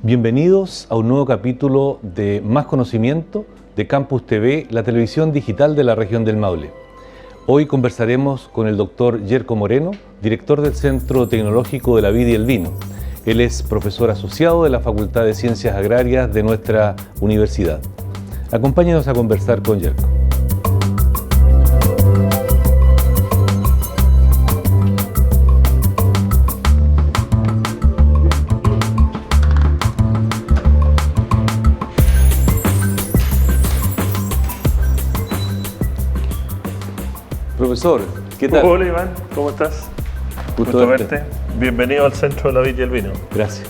Bienvenidos a un nuevo capítulo de Más Conocimiento de Campus TV, la televisión digital de la región del Maule. Hoy conversaremos con el doctor Yerko Moreno, director del Centro Tecnológico de la Vid y el Vino. Él es profesor asociado de la Facultad de Ciencias Agrarias de nuestra universidad. Acompáñenos a conversar con Yerko. Profesor, ¿qué tal? Hola Iván, ¿cómo estás? Gusto verte. Bienvenido al Centro de la Vid y el Vino. Gracias.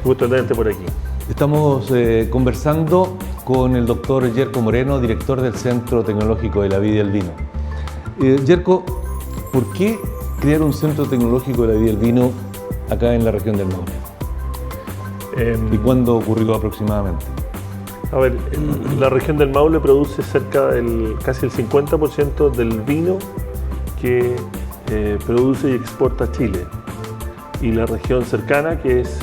Gusto tenerte por aquí. Estamos conversando con el doctor Yerko Moreno, director del Centro Tecnológico de la Vid y el Vino. Yerko, ¿por qué crear un Centro Tecnológico de la Vid y el Vino acá en la región del Maule? ¿Y cuándo ocurrió aproximadamente? A ver, la región del Maule produce casi el 50% del vino que produce y exporta Chile. Y la región cercana, que es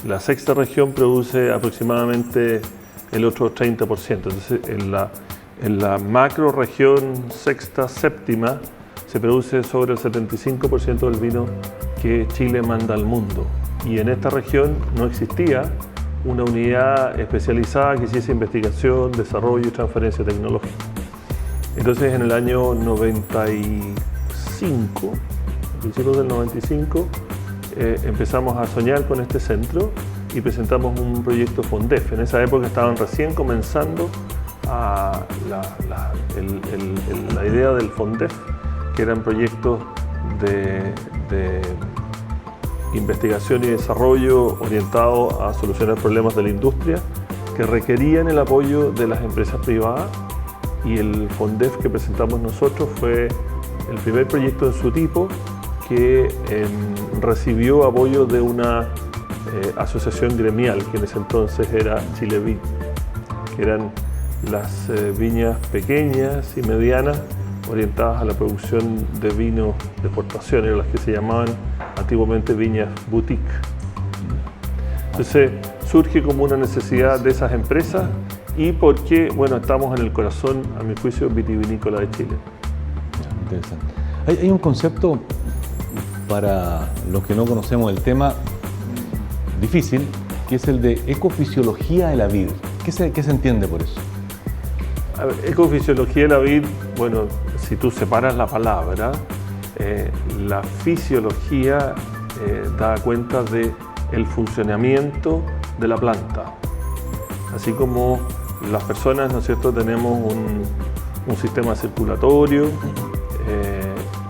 la sexta región, produce aproximadamente el otro 30%. Entonces, en la macro región sexta, séptima, se produce sobre el 75% del vino que Chile manda al mundo. Y en esta región no existía una unidad especializada que hiciese investigación, desarrollo y transferencia tecnológica. Entonces, en el año 95, principios del 95, empezamos a soñar con este centro y presentamos un proyecto FONDEF. En esa época estaban recién comenzando la idea del FONDEF, que eran proyectos de investigación y desarrollo orientado a solucionar problemas de la industria que requerían el apoyo de las empresas privadas, y el FONDEF que presentamos nosotros fue el primer proyecto en su tipo que recibió apoyo de una asociación gremial que en ese entonces era Chilevid, que eran las viñas pequeñas y medianas orientadas a la producción de vino de exportación, eran las que se llamaban antiguamente viñas boutique. Entonces surge como una necesidad de esas empresas y porque, bueno, estamos en el corazón, a mi juicio, vitivinícola de Chile. Interesante. Hay un concepto, para los que no conocemos el tema, difícil, que es el de ecofisiología de la vid. ¿Qué se entiende por eso? A ver, ecofisiología de la vid, bueno, si tú separas la palabra, la fisiología da cuenta del funcionamiento de la planta. Así como las personas, ¿no es cierto?, tenemos un sistema circulatorio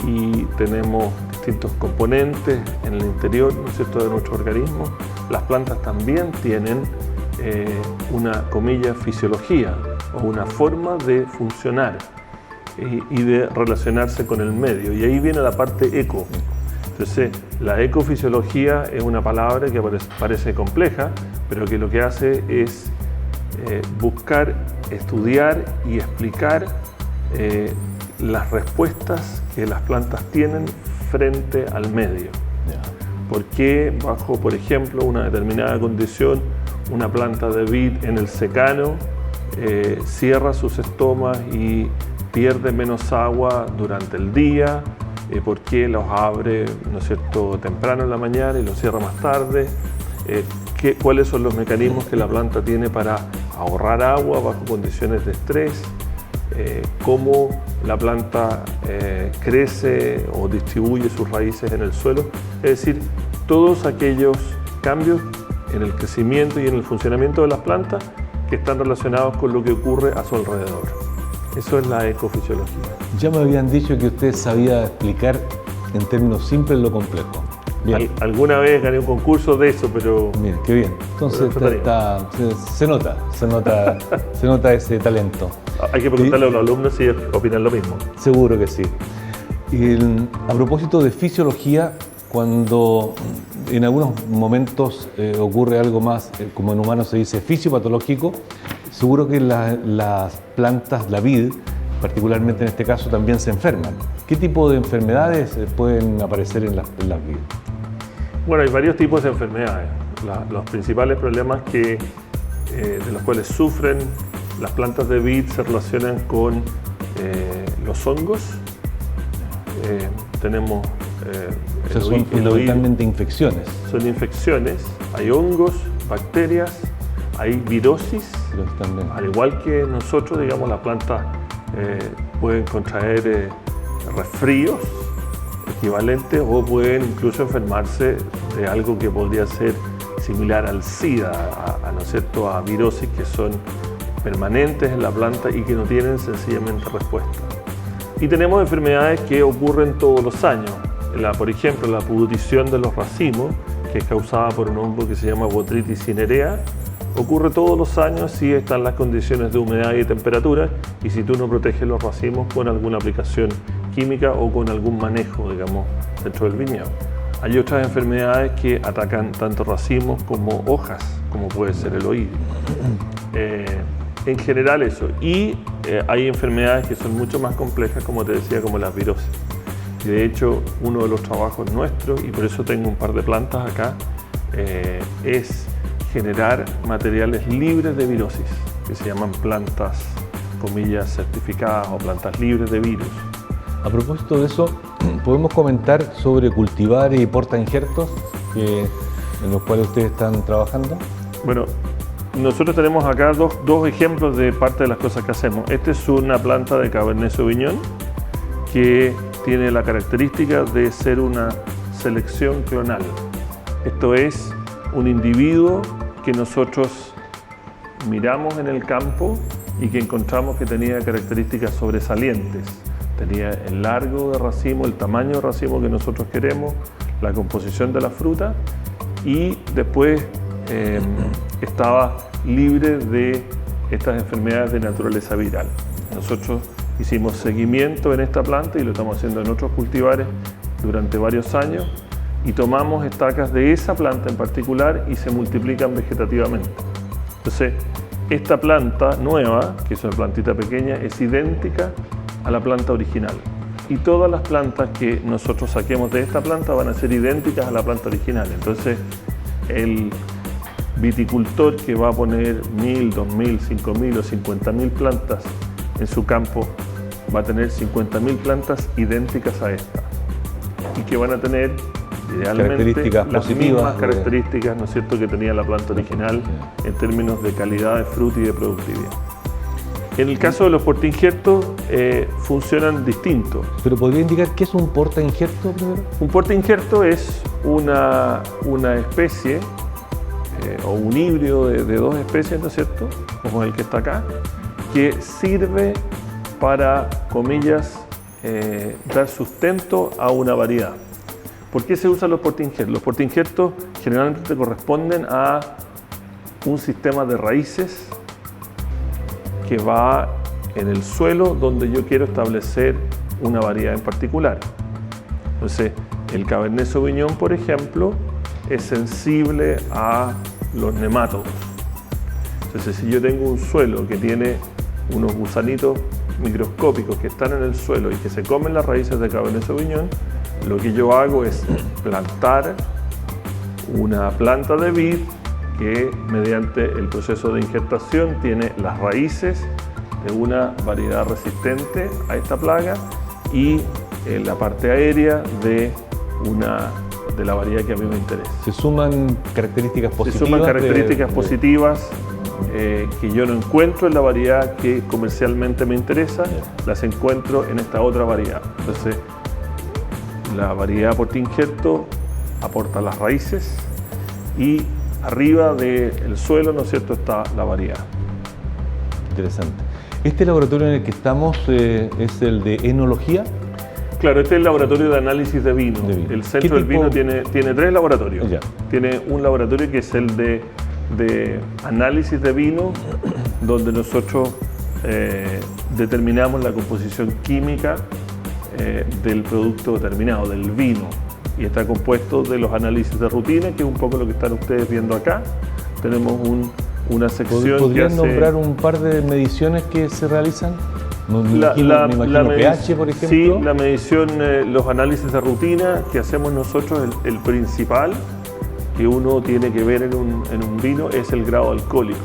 y tenemos distintos componentes en el interior, ¿no es cierto?, de nuestro organismo. Las plantas también tienen una, comilla, fisiología o una forma de funcionar y de relacionarse con el medio, y ahí viene la parte eco. Entonces, la ecofisiología es una palabra que parece compleja, pero que lo que hace es buscar, estudiar y explicar las respuestas que las plantas tienen frente al medio. ¿Por qué bajo, por ejemplo, una determinada condición, una planta de vid en el secano cierra sus estomas y pierde menos agua durante el día? ¿Por qué los abre, ¿no es cierto?, temprano en la mañana y los cierra más tarde? ¿Cuáles son los mecanismos que la planta tiene para ahorrar agua bajo condiciones de estrés? ¿Cómo la planta crece o distribuye sus raíces en el suelo? Es decir, todos aquellos cambios en el crecimiento y en el funcionamiento de las plantas que están relacionados con lo que ocurre a su alrededor. Eso es la ecofisiología. Ya me habían dicho que usted sabía explicar en términos simples lo complejo. Alguna vez gané un concurso de eso, pero... Mira, qué bien. Entonces se nota ese talento. Hay que preguntarle a los alumnos si opinan lo mismo. Seguro que sí. A propósito de fisiología, cuando en algunos momentos ocurre algo más, como en humanos se dice, fisiopatológico, seguro que las plantas, la vid, particularmente en este caso, también se enferman. ¿Qué tipo de enfermedades pueden aparecer en las vides? Bueno, hay varios tipos de enfermedades. Los principales problemas de los cuales sufren las plantas de vid se relacionan con los hongos. Tenemos son fundamentalmente infecciones. Son infecciones, hay hongos, bacterias, hay virosis. Al igual que nosotros, digamos, las plantas pueden contraer resfríos equivalentes o pueden incluso enfermarse de algo que podría ser similar al SIDA, ¿no es cierto?, a virosis que son permanentes en la planta y que no tienen sencillamente respuesta. Y tenemos enfermedades que ocurren todos los años. Por ejemplo, la pudrición de los racimos, que es causada por un hongo que se llama Botrytis cinerea, ocurre todos los años si están las condiciones de humedad y temperatura y si tú no proteges los racimos con alguna aplicación química o con algún manejo, digamos, dentro del viñedo. Hay otras enfermedades que atacan tanto racimos como hojas, como puede ser el oidio. En general eso. Y hay enfermedades que son mucho más complejas, como te decía, como las virosis. Y de hecho, uno de los trabajos nuestros, y por eso tengo un par de plantas acá, es generar materiales libres de virosis, que se llaman plantas, comillas, certificadas o plantas libres de virus. A propósito de eso, ¿podemos comentar sobre cultivar y portainjertos en los cuales ustedes están trabajando? Bueno, nosotros tenemos acá dos ejemplos de parte de las cosas que hacemos. Esta es una planta de Cabernet Sauvignon que tiene la característica de ser una selección clonal. Esto es un individuo que nosotros miramos en el campo y que encontramos que tenía características sobresalientes. Tenía el largo de racimo, el tamaño de racimo que nosotros queremos, la composición de la fruta y después estaba libre de estas enfermedades de naturaleza viral. Nosotros hicimos seguimiento en esta planta y lo estamos haciendo en otros cultivares durante varios años y tomamos estacas de esa planta en particular y se multiplican vegetativamente. Entonces, esta planta nueva, que es una plantita pequeña, es idéntica a la planta original. Y todas las plantas que nosotros saquemos de esta planta van a ser idénticas a la planta original. Entonces, el viticultor que va a poner 1.000, 2.000, 5.000 o 50.000 plantas en su campo va a tener 50.000 plantas idénticas a esta y que van a tener idealmente las mismas características, ¿no es cierto?, que tenía la planta original en términos de calidad de fruta y de productividad. En el caso de los portainjertos funcionan distintos. ¿Pero podría indicar qué es un portainjerto primero? Un portainjerto es una especie o un híbrido de dos especies, ¿no es cierto?, como el que está acá, que sirve para, comillas, dar sustento a una variedad. ¿Por qué se usan los portainjertos? Los portainjertos generalmente corresponden a un sistema de raíces que va en el suelo donde yo quiero establecer una variedad en particular. Entonces, el Cabernet Sauvignon, por ejemplo, es sensible a los nemátodos. Entonces, si yo tengo un suelo que tiene unos gusanitos microscópicos que están en el suelo y que se comen las raíces de Cabernet Sauvignon, lo que yo hago es plantar una planta de vid que mediante el proceso de injertación tiene las raíces de una variedad resistente a esta plaga y la parte aérea de la variedad que a mí me interesa. ¿Se suman características positivas? Se suman características positivas que yo no encuentro en la variedad que comercialmente me interesa, las encuentro en esta otra variedad. Entonces, la variedad portainjerto aporta las raíces y arriba del suelo, ¿no es cierto?, está la variedad. Interesante. ¿Este laboratorio en el que estamos es el de enología? Claro, este es el laboratorio de análisis de vino. El Centro del Vino tiene 3 laboratorios. Tiene un laboratorio que es el de análisis de vino, donde nosotros determinamos la composición química del producto determinado, del vino. Y está compuesto de los análisis de rutina, que es un poco lo que están ustedes viendo acá. Tenemos una sección que hace... ¿Podrían nombrar un par de mediciones que se realizan? Me imagino pH, por ejemplo. Sí, la medición, los análisis de rutina que hacemos nosotros, el principal que uno tiene que ver en un vino es el grado alcohólico.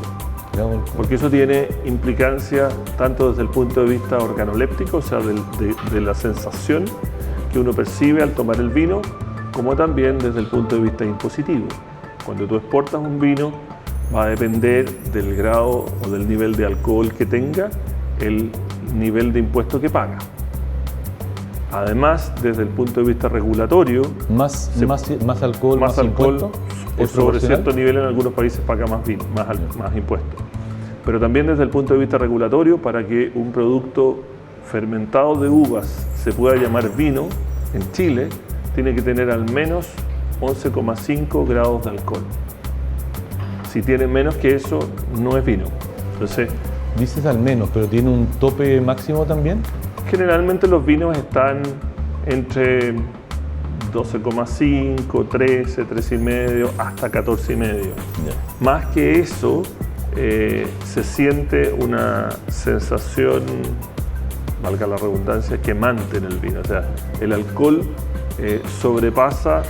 Porque eso tiene implicancia tanto desde el punto de vista organoléptico, o sea, de la sensación que uno percibe al tomar el vino, como también desde el punto de vista impositivo. Cuando tú exportas un vino, va a depender del grado o del nivel de alcohol que tenga, el nivel de impuesto que paga. Además, desde el punto de vista regulatorio, más alcohol, más impuesto, por sobre cierto nivel en algunos países paga más impuestos. Pero también desde el punto de vista regulatorio, para que un producto fermentado de uvas se pueda llamar vino en Chile, tiene que tener al menos 11,5 grados de alcohol. Si tiene menos que eso, no es vino. Entonces, dices al menos, pero ¿tiene un tope máximo también? Generalmente los vinos están entre 12,5, 13, 13,5, hasta 14,5. Yeah. Más que eso, se siente una sensación, valga la redundancia, quemante en el vino. O sea, el alcohol sobrepasa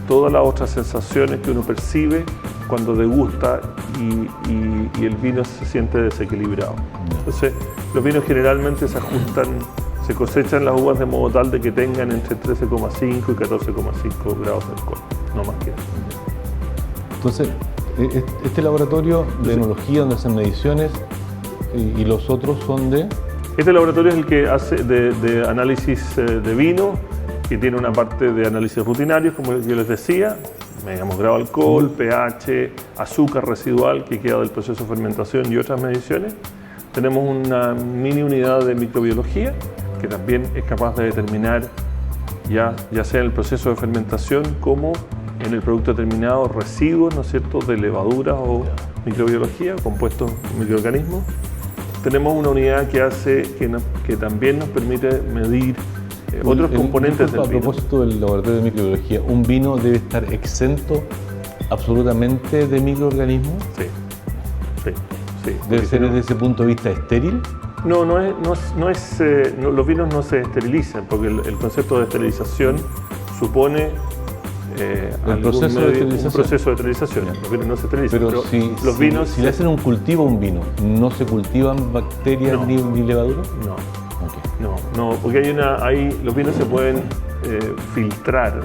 todas las otras sensaciones que uno percibe cuando degusta y el vino se siente desequilibrado. Entonces, los vinos generalmente se ajustan, se cosechan las uvas de modo tal de que tengan entre 13,5 y 14,5 grados de alcohol, no más que eso. Entonces, este laboratorio de enología donde hacen mediciones y los otros son de... Este laboratorio es el que hace de análisis de vino, que tiene una parte de análisis rutinarios, como yo les decía, medimos grado de alcohol, pH, azúcar residual que queda del proceso de fermentación y otras mediciones. Tenemos una mini unidad de microbiología que también es capaz de determinar, ya sea en el proceso de fermentación como en el producto terminado, residuos, ¿no es cierto?, de levaduras o microbiología, compuestos microorganismos. Tenemos una unidad que también nos permite medir otros componentes del vino. A propósito del laboratorio de microbiología, ¿un vino debe estar exento absolutamente de microorganismos? Sí. ¿Debe ser desde ese punto de vista estéril? No, los vinos no se esterilizan, porque el concepto de esterilización supone un proceso de esterilización. Los vinos no se esterilizan. Pero si le hacen un cultivo a un vino, ¿no se cultivan bacterias ni levaduras? No. No, porque los vinos se pueden filtrar,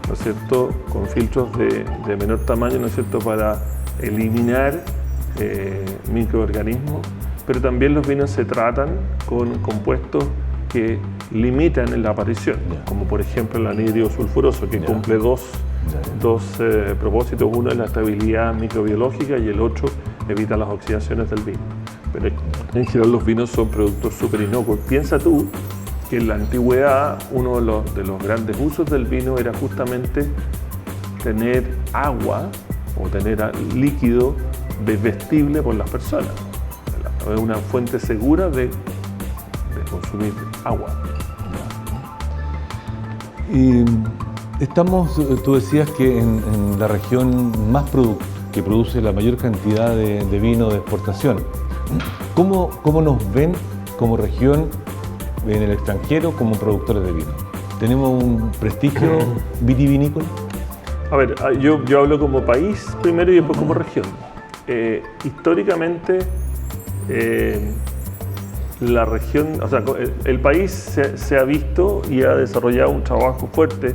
¿no es cierto?, con filtros de menor tamaño, ¿no es cierto?, para eliminar microorganismos, pero también los vinos se tratan con compuestos que limitan la aparición, como por ejemplo el anhídrido sulfuroso, que cumple dos propósitos. Uno es la estabilidad microbiológica y el otro evita las oxidaciones del vino. Pero en general los vinos son productos súper inocuos. Piensa tú que en la antigüedad uno de los grandes usos del vino era justamente tener agua o tener líquido bebestible por las personas. Es una fuente segura de consumir agua. Y tú decías que en la región que produce la mayor cantidad de vino de exportación. ¿Cómo nos ven como región en el extranjero como productores de vino? ¿Tenemos un prestigio vitivinícola? A ver, yo hablo como país primero y después como región. Históricamente, la región, o sea, el país se ha visto y ha desarrollado un trabajo fuerte,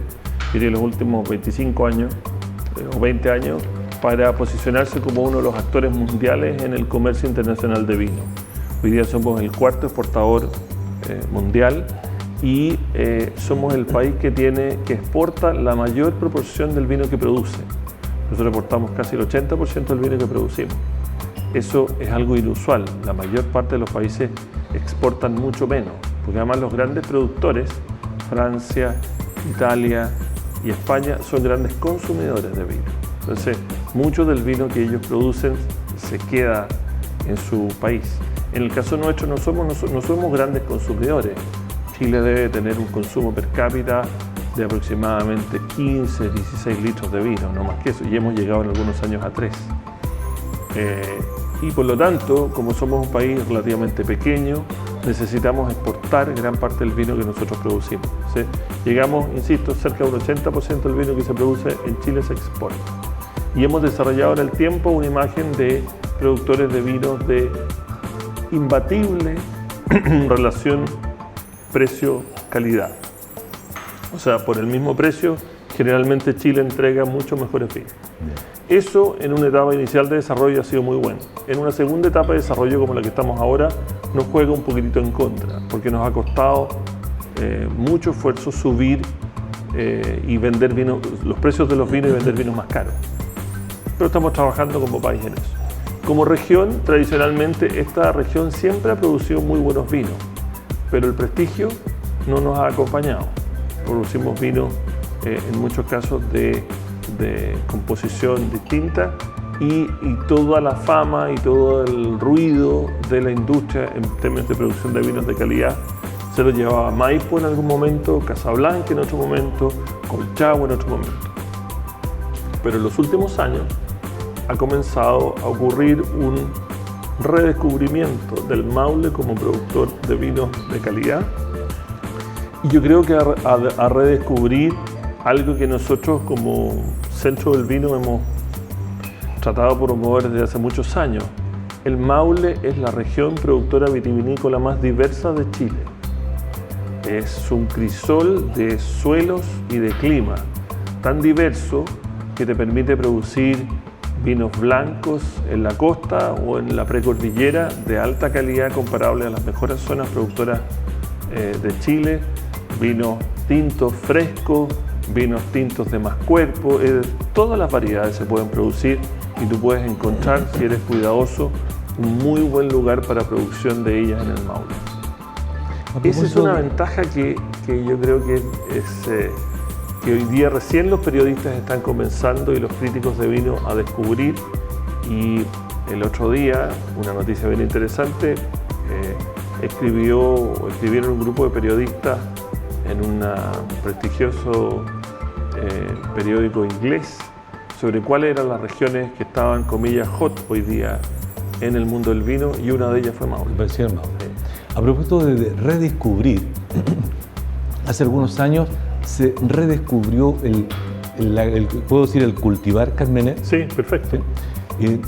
diría, en los últimos 25 años o 20 años, para posicionarse como uno de los actores mundiales en el comercio internacional de vino. Hoy día somos el cuarto exportador mundial y somos el país que exporta la mayor proporción del vino que produce. Nosotros exportamos casi el 80% del vino que producimos. Eso es algo inusual. La mayor parte de los países exportan mucho menos, porque además los grandes productores, Francia, Italia y España, son grandes consumidores de vino. Entonces, mucho del vino que ellos producen se queda en su país. En el caso nuestro no somos grandes consumidores. Chile debe tener un consumo per cápita de aproximadamente 15, 16 litros de vino, no más que eso, y hemos llegado en algunos años a 3. y por lo tanto, como somos un país relativamente pequeño, necesitamos exportar gran parte del vino que nosotros producimos. ¿Sí? Llegamos, insisto, cerca de un 80% del vino que se produce en Chile se exporta. Y hemos desarrollado en el tiempo una imagen de productores de vinos de imbatible relación precio-calidad. O sea, por el mismo precio, generalmente Chile entrega mucho mejores vinos. Eso en una etapa inicial de desarrollo ha sido muy bueno. En una segunda etapa de desarrollo como la que estamos ahora, nos juega un poquitito en contra, porque nos ha costado mucho esfuerzo subir y vender vinos, los precios de los vinos y vender vinos más caros. Pero estamos trabajando como país en eso. Como región, tradicionalmente, esta región siempre ha producido muy buenos vinos, pero el prestigio no nos ha acompañado. Producimos vinos en muchos casos de composición distinta y toda la fama y todo el ruido de la industria en términos de producción de vinos de calidad se lo llevaba Maipo en algún momento, Casablanca en otro momento, Colchagua en otro momento. Pero en los últimos años ha comenzado a ocurrir un redescubrimiento del Maule como productor de vinos de calidad, y yo creo que a redescubrir algo que nosotros como Centro del Vino hemos tratado de promover desde hace muchos años. El Maule es la región productora vitivinícola más diversa de Chile. Es un crisol de suelos y de clima tan diverso que te permite producir vinos blancos en la costa o en la precordillera de alta calidad comparable a las mejores zonas productoras de Chile, vinos tintos frescos, vinos tintos de más cuerpo, todas las variedades se pueden producir y tú puedes encontrar, si eres cuidadoso, un muy buen lugar para producción de ellas en el Maule. Esa es una ventaja que yo creo que que hoy día recién los periodistas están comenzando y los críticos de vino a descubrir. Y el otro día, una noticia bien interesante, escribieron un grupo de periodistas en un prestigioso periódico inglés sobre cuáles eran las regiones que estaban, comillas, hot hoy día en el mundo del vino, y una de ellas fue Maule. Parecía el Maule. A propósito de redescubrir, hace algunos años se redescubrió ¿puedo decir el cultivar Carmener? Sí, perfecto. ¿Sí?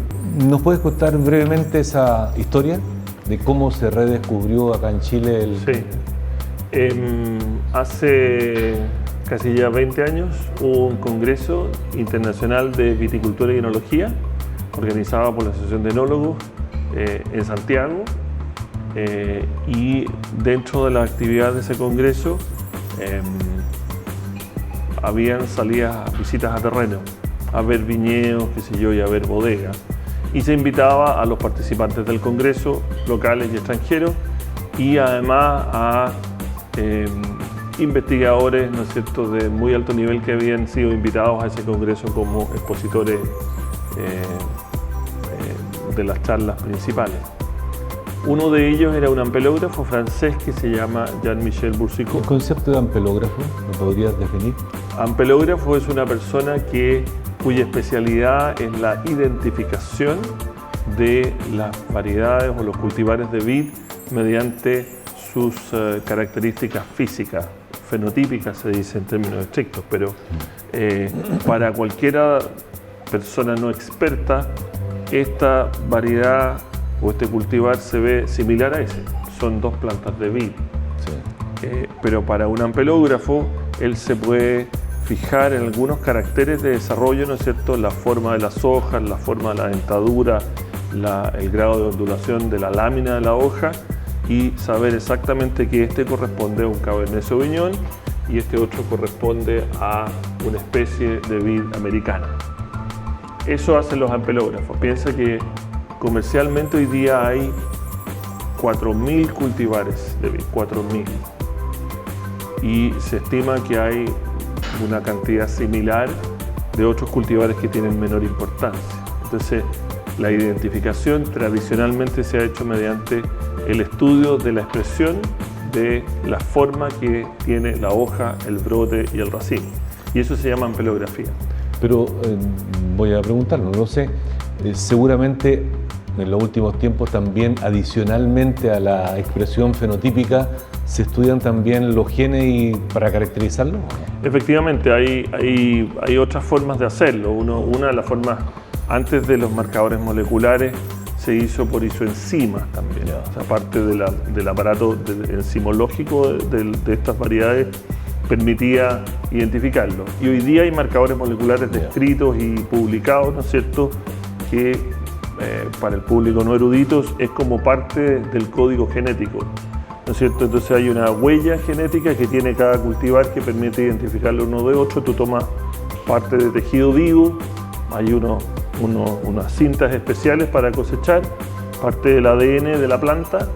¿Nos puedes contar brevemente esa historia de cómo se redescubrió acá en Chile el...? Sí. Hace casi ya 20 años hubo un congreso internacional de viticultura y enología organizado por la Asociación de Enólogos en Santiago, y dentro de la actividad de ese congreso habían salidas, visitas a terreno, a ver viñedos, qué sé yo, y a ver bodegas, y se invitaba a los participantes del congreso, locales y extranjeros, y además a investigadores, ¿no es cierto?, de muy alto nivel que habían sido invitados a ese congreso como expositores de las charlas principales. Uno de ellos era un ampelógrafo francés que se llama Jean-Michel Boursicot. ¿El concepto de ampelógrafo lo podrías definir? Ampelógrafo es una persona cuya especialidad es la identificación de las variedades o los cultivares de vid mediante sus características físicas, fenotípicas se dice en términos estrictos, pero para cualquiera persona no experta, esta variedad o este cultivar se ve similar a ese. Son dos plantas de vid. Sí. Pero para un ampelógrafo, él se puede fijar en algunos caracteres de desarrollo, ¿no es cierto?, la forma de las hojas, la forma de la dentadura, el grado de ondulación de la lámina de la hoja, y saber exactamente que este corresponde a un Cabernet Sauvignon y este otro corresponde a una especie de vid americana. Eso hacen los ampelógrafos. Piensa que comercialmente hoy día hay 4.000 cultivares de vid, 4.000. Y se estima que hay una cantidad similar de otros cultivares que tienen menor importancia. Entonces, la identificación tradicionalmente se ha hecho mediante el estudio de la expresión de la forma que tiene la hoja, el brote y el racimo. Y eso se llama ampelografía. Pero voy a preguntarlo, no sé, seguramente en los últimos tiempos también, adicionalmente a la expresión fenotípica, se estudian también los genes para caracterizarlos? Efectivamente, hay otras formas de hacerlo. Una de las formas, antes de los marcadores moleculares, se hizo por isoenzimas también. O sea, parte del aparato enzimológico de estas variedades permitía identificarlo. Y hoy día hay marcadores moleculares descritos y publicados, ¿no es cierto?, que para el público no eruditos es como parte del código genético, ¿no es cierto? Entonces hay una huella genética que tiene cada cultivar que permite identificarlo uno de otro. Tú tomas parte de tejido vivo, hay unas cintas especiales para cosechar, parte del ADN de la planta,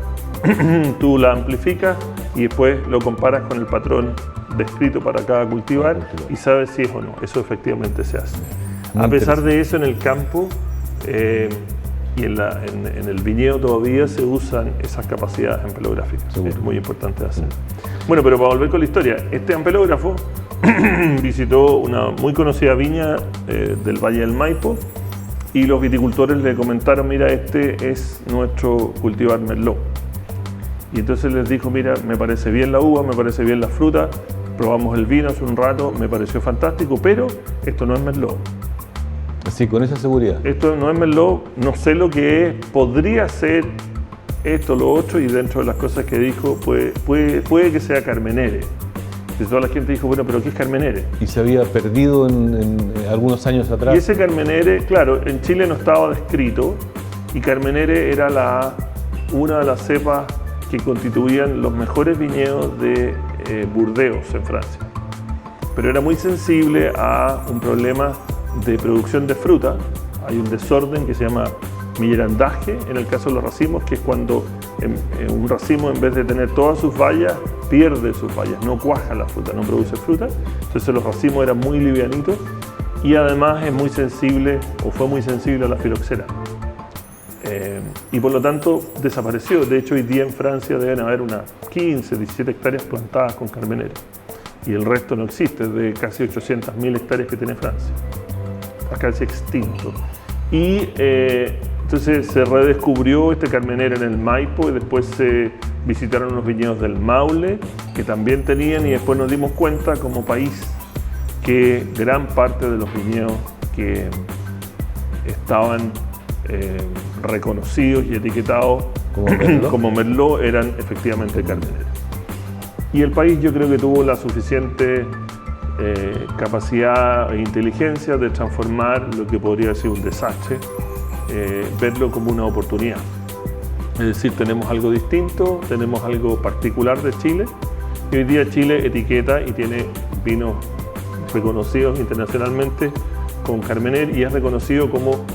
tú la amplificas y después lo comparas con el patrón descrito para cada cultivar y sabes si es o no. Eso efectivamente se hace. A pesar de eso, en el campo y en el viñedo todavía se usan esas capacidades ampelográficas. Es muy importante hacer. Bueno, pero para volver con la historia, este ampelógrafo visitó una muy conocida viña del Valle del Maipo y los viticultores le comentaron: mira, este es nuestro cultivar Merlot. Y entonces les dijo: mira, me parece bien la uva, me parece bien la fruta, probamos el vino hace un rato, me pareció fantástico, pero esto no es Merlot. Así, con esa seguridad. Esto no es Merlot, no sé lo que es, podría ser esto, lo otro, y dentro de las cosas que dijo, puede que sea Carmenere. Y toda la gente dijo: bueno, pero ¿qué es Carmenere? Y se había perdido en algunos años atrás. Y ese Carmenere, claro, en Chile no estaba descrito, y Carmenere era una de las cepas que constituían los mejores viñedos de Burdeos, en Francia. Pero era muy sensible a un problema de producción de fruta. Hay un desorden que se llama millerandage en el caso de los racimos, que es cuando un racimo, en vez de tener todas sus bayas, pierde sus bayas, no cuaja la fruta, no produce fruta. Entonces los racimos eran muy livianitos y además es muy sensible, o fue muy sensible, a la filoxera. Y por lo tanto desapareció. De hecho, hoy día en Francia deben haber unas 15, 17 hectáreas plantadas con Carmenere. Y el resto no existe, de casi 800.000 hectáreas que tiene Francia. Está casi extinto. Y entonces se redescubrió este Carmenere en el Maipo, y después se visitaron los viñedos del Maule, que también tenían, y después nos dimos cuenta como país que gran parte de los viñedos que estaban reconocidos y etiquetados como Merlot eran efectivamente Carmenere. Y el país, yo creo que tuvo la suficiente capacidad e inteligencia de transformar lo que podría ser un desastre, verlo como una oportunidad. Es decir, tenemos algo distinto, tenemos algo particular de Chile, y hoy día Chile etiqueta y tiene vinos reconocidos internacionalmente con Carmenere, y es reconocido como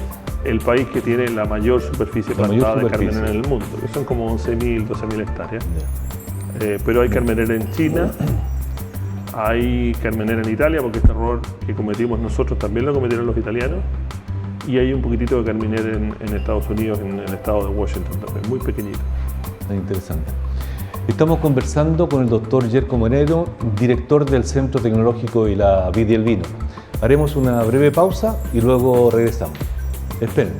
el país que tiene la mayor superficie plantada de Carmenere en el mundo, que son como 11.000, 12.000 hectáreas. Pero hay Carmenere en China, hay Carmenere en Italia, porque este error que cometimos nosotros también lo cometieron los italianos, y hay un poquitito de Carmenere en Estados Unidos, en el estado de Washington también, muy pequeñito. Interesante. Estamos conversando con el doctor Yerko Moreno, director del Centro Tecnológico de la Vid y el Vino. Haremos una breve pausa y luego regresamos. Esperen.